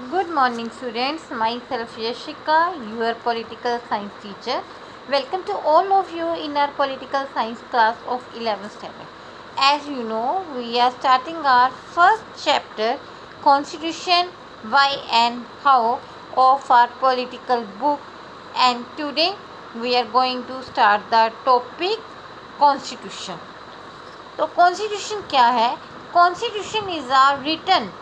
Good morning, students. Myself Yashika, your political science teacher. Welcome to all of you in our political science class of 11th standard. As you know, we are starting our first chapter, Constitution, Why and How, of our political book. And today we are going to start the topic Constitution. तो constitution क्या है? Constitution is a written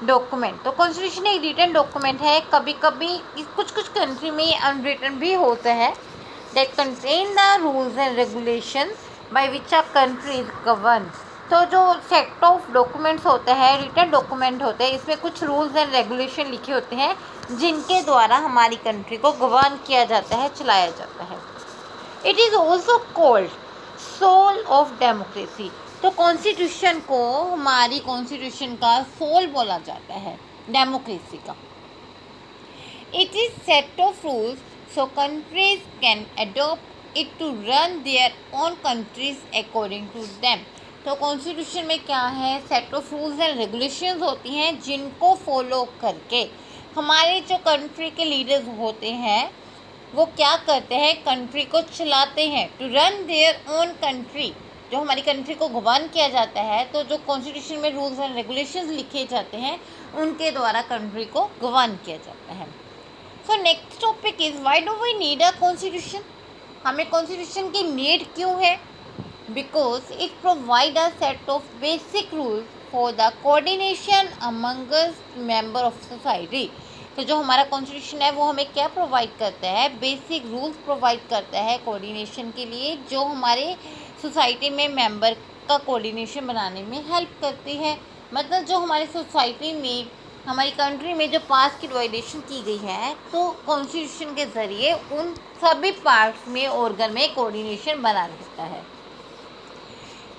document. तो constitution एक written document है। कभी कभी कुछ country में अनरिटन भी होता है। That contain the rules and regulation by which a country is govern. तो जो सेट ऑफ डॉक्यूमेंट्स होते हैं, रिटन डॉक्यूमेंट होते हैं, इसमें कुछ रूल्स एंड रेगुलेशन लिखे होते हैं जिनके द्वारा हमारी कंट्री को गवर्न किया जाता है, चलाया जाता है। It is also called soul of democracy. तो कॉन्स्टिट्यूशन को हमारी कॉन्स्टिट्यूशन का सोल बोला जाता है, डेमोक्रेसी का। It is set of rules so countries can adopt it to run their own countries according to them. तो कॉन्स्टिट्यूशन में क्या है? Set of rules and regulations होती हैं जिनको फॉलो करके हमारे जो कंट्री के लीडर्स होते हैं वो क्या करते हैं? कंट्री को चलाते हैं। To run their own country, जो हमारी कंट्री को गवर्न किया जाता है, तो जो कॉन्स्टिट्यूशन में रूल्स एंड रेगुलेशंस लिखे जाते हैं उनके द्वारा कंट्री को गवर्न किया जाता है। So next topic is why do we need a constitution. हमें कॉन्स्टिट्यूशन की नीड क्यों है? Because it provide a set of basic rules for the coordination amongst member of society. तो जो हमारा कॉन्स्टिट्यूशन है वो हमें क्या प्रोवाइड करता है? बेसिक रूल्स प्रोवाइड करता है कोऑर्डिनेशन के लिए, जो हमारे सोसाइटी में मेंबर का कोऑर्डिनेशन बनाने में हेल्प करती है। मतलब जो हमारी सोसाइटी में, हमारी कंट्री में जो पास की डिवाइडेशन की गई है, तो कॉन्स्टिट्यूशन के ज़रिए उन सभी पार्ट्स में, ऑर्गन में कोऑर्डिनेशन बना रहता है।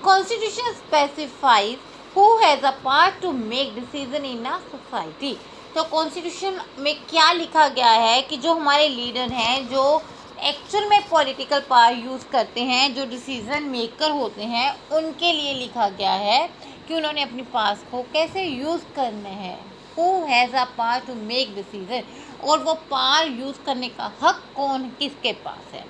Constitution specifies who has a part two make decision in a society. तो कॉन्स्टिट्यूशन में क्या लिखा गया है कि जो हमारे लीडर हैं, जो एक्चुअल में पॉलिटिकल पावर यूज़ करते हैं, जो डिसीज़न मेकर होते हैं, उनके लिए लिखा गया है कि उन्होंने अपनी पास को कैसे यूज़ करना है। Who has a power to make decision, और वो पावर यूज़ करने का हक कौन, किसके पास है।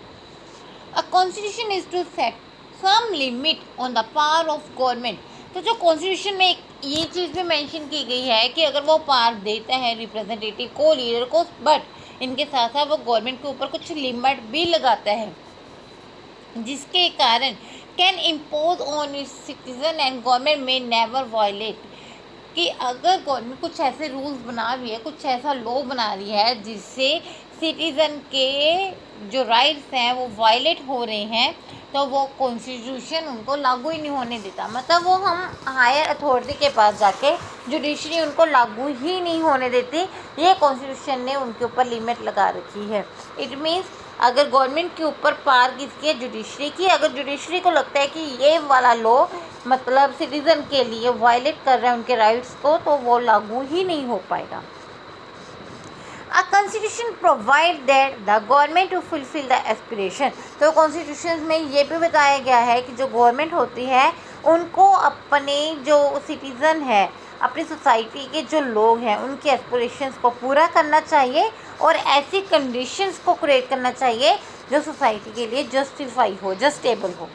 A constitution is to set some limit on the power of government. तो जो कॉन्स्टिट्यूशन में ये चीज़ भी मेंशन की गई है कि अगर वो पावर देता है रिप्रेजेंटेटिव को, लीडर को, बट इनके साथ साथ वो गवर्नमेंट के ऊपर कुछ लिमिट भी लगाता है, जिसके कारण can impose on it's citizen and government में नेवर वायलेट। कि अगर गवर्नमेंट कुछ ऐसे रूल्स बना रही है, कुछ ऐसा लॉ बना रही है जिससे सिटीज़न के जो राइट्स हैं वो वायलेट हो रहे हैं, तो वो कॉन्स्टिट्यूशन उनको लागू ही नहीं होने देता। मतलब वो हम हायर अथॉरिटी के पास जाके जुडिशरी उनको लागू ही नहीं होने देती। ये कॉन्स्टिट्यूशन ने उनके ऊपर लिमिट लगा रखी है। इट मीन्स अगर गवर्नमेंट के ऊपर पावर किसकी है? जुडिशरी की। अगर जुडिशरी को लगता है कि ये वाला लॉ मतलब सिटीज़न के लिए वायलेट कर रहा है उनके राइट्स को, तो वो लागू ही नहीं हो पाएगा। A constitution provide that the government to fulfill the aspiration। तो कॉन्स्टिट्यूशन में ये भी बताया गया है कि जो गवर्नमेंट होती है उनको अपने जो सिटीज़न है, अपनी सोसाइटी के जो लोग हैं, उनके एस्पिरेशंस को पूरा करना चाहिए और ऐसी कंडीशंस को क्रिएट करना चाहिए जो सोसाइटी के लिए जस्टिफाई हो, जस्टेबल हो।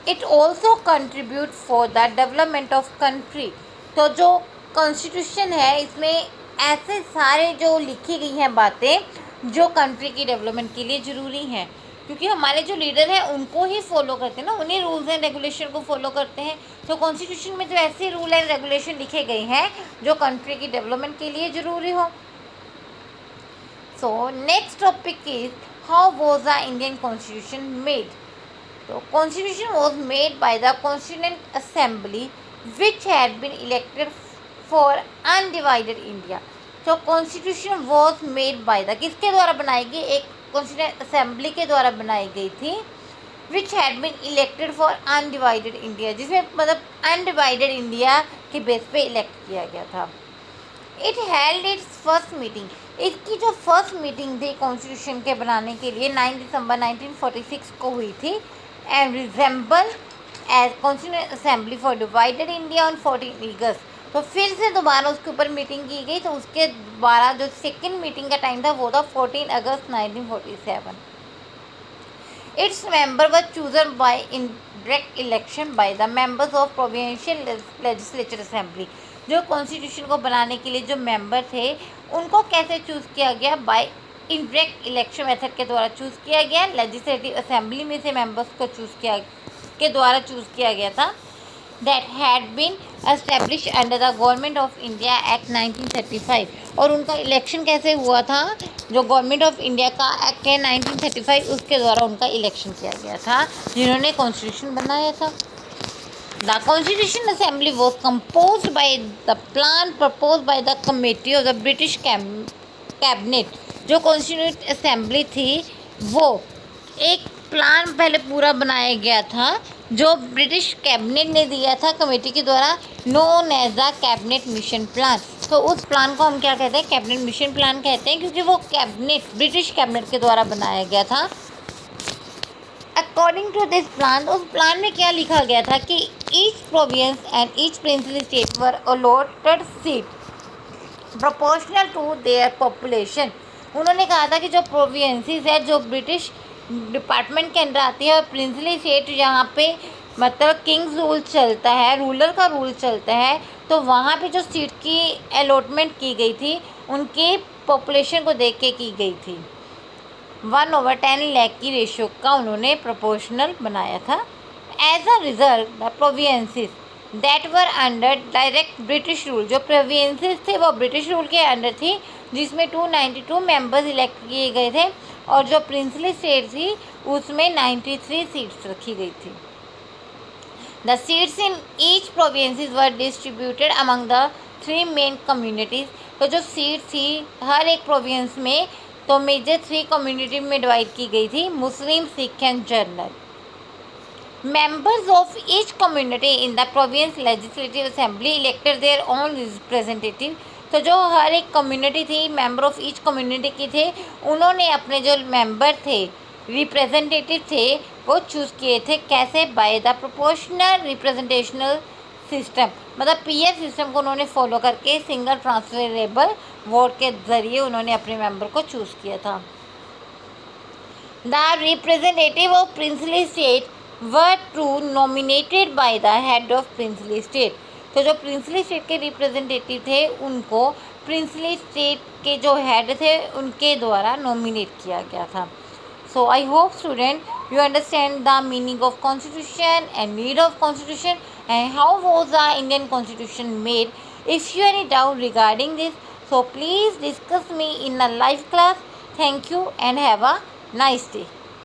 It also contribute for the development of country. तो जो कॉन्स्टिट्यूशन है इसमें ऐसे सारे जो लिखी गई हैं बातें जो कंट्री की डेवलपमेंट के लिए ज़रूरी हैं, क्योंकि हमारे जो लीडर हैं उनको ही फॉलो करते हैं ना, उन्हीं रूल्स एंड रेगुलेशन को फॉलो करते हैं। तो कॉन्स्टिट्यूशन में जो ऐसे रूल एंड रेगुलेशन लिखे गए हैं जो कंट्री की डेवलपमेंट के लिए ज़रूरी हो। So next topic is how was the Indian constitution made. तो constitution was made by the constituent assembly which had been elected for undivided India. तो constitution was made by the, किसके द्वारा बनाई गई? एक कॉन्स्टिट्यूएंट असेंबली के द्वारा बनाई गई थी, which had been elected for undivided India, जिसमें मतलब अनडिवाइडेड इंडिया के बेस पे इलेक्ट किया गया था। It held its first meeting, इसकी जो फर्स्ट मीटिंग थी कॉन्स्टिट्यूशन के बनाने के लिए 9 दिसंबर 1946 को हुई थी, and reassemble as constituent assembly for divided India on 14 August. तो फिर से दोबारा उसके ऊपर मीटिंग की गई। तो उसके दोबारा जो सेकंड मीटिंग का टाइम था वो था 14 अगस्त 1947। Its member was chosen by indirect election by the members of provincial legislature assembly। जो कॉन्स्टिट्यूशन को बनाने के लिए जो मेंबर थे उनको कैसे चूज़ किया गया? बाय इनडायरेक्ट इलेक्शन मेथड के द्वारा चूज़ किया गया। लेजिस्लेटिव असेंबली में से मेंबर्स को चूज़ किया गया था। that had been established under the Government of India Act 1935। और उनका इलेक्शन कैसे हुआ था? जो गवर्नमेंट ऑफ इंडिया का एक्ट है 1935 उसके द्वारा उनका इलेक्शन किया गया था, जिन्होंने कॉन्स्टिट्यूशन बनाया था। The Constitution Assembly was composed by the plan proposed by the Committee of the British Cabinet। जो कॉन्स्टिट्यूट असेंबली थी वो एक प्लान पहले पूरा बनाया गया था जो ब्रिटिश कैबिनेट ने दिया था कमेटी के द्वारा, known as the cabinet mission plan. तो उस प्लान को हम क्या कहते हैं? कैबिनेट मिशन प्लान कहते हैं, क्योंकि वो ब्रिटिश कैबिनेट के द्वारा बनाया गया था। अकॉर्डिंग टू दिस प्लान, उस प्लान में क्या लिखा गया था कि each province and each princely state were allotted seat proportional to their population. उन्होंने कहा था कि जो प्रोविंसेस है जो ब्रिटिश डिपार्टमेंट के अंदर आती है, और प्रिंसली स्टेट जहाँ पे मतलब किंग्स रूल चलता है, रूलर का रूल चलता है, तो वहाँ पे जो सीट की अलॉटमेंट की गई थी उनके पॉपुलेशन को देख के की गई थी। 1/10 लाख की रेशियो का उन्होंने प्रोपोर्शनल बनाया था। As a result the provinces that were under direct British rule, जो प्रोविंसेस थे वो ब्रिटिश रूल के अंडर थी, जिसमें 292 मेंबर्स इलेक्ट किए गए थे, और जो प्रिंसली स्टेट थी उसमें 93 सीट्स रखी गई थी। The seats in each provinces were distributed among the 3 main communities. तो जो सीट थी हर एक प्रोविंस में तो मेजर 3 कम्युनिटी में डिवाइड की गई थी, Muslim, Sikh and general. Members of each community in the province legislative assembly elected their own representative. तो जो हर एक कम्युनिटी थी, मेंबर ऑफ ईच कम्युनिटी की थे, उन्होंने अपने जो मेंबर थे, रिप्रेजेंटेटिव थे, वो चूज़ किए थे। कैसे? By the proportional representational system, मतलब पीयर सिस्टम को उन्होंने फॉलो करके सिंगल ट्रांसफरेबल वोट के ज़रिए उन्होंने अपने मेंबर को चूज़ किया था। The representative of princely state were to nominated by the head of princely state. तो जो प्रिंसली स्टेट के रिप्रेजेंटेटिव थे उनको प्रिंसली स्टेट के जो हेड थे उनके द्वारा नॉमिनेट किया गया था। So I hope student you understand the meaning of constitution and need of constitution and how was the Indian constitution made. If you any doubt regarding this, so please discuss me in a live class. Thank you and have a nice day.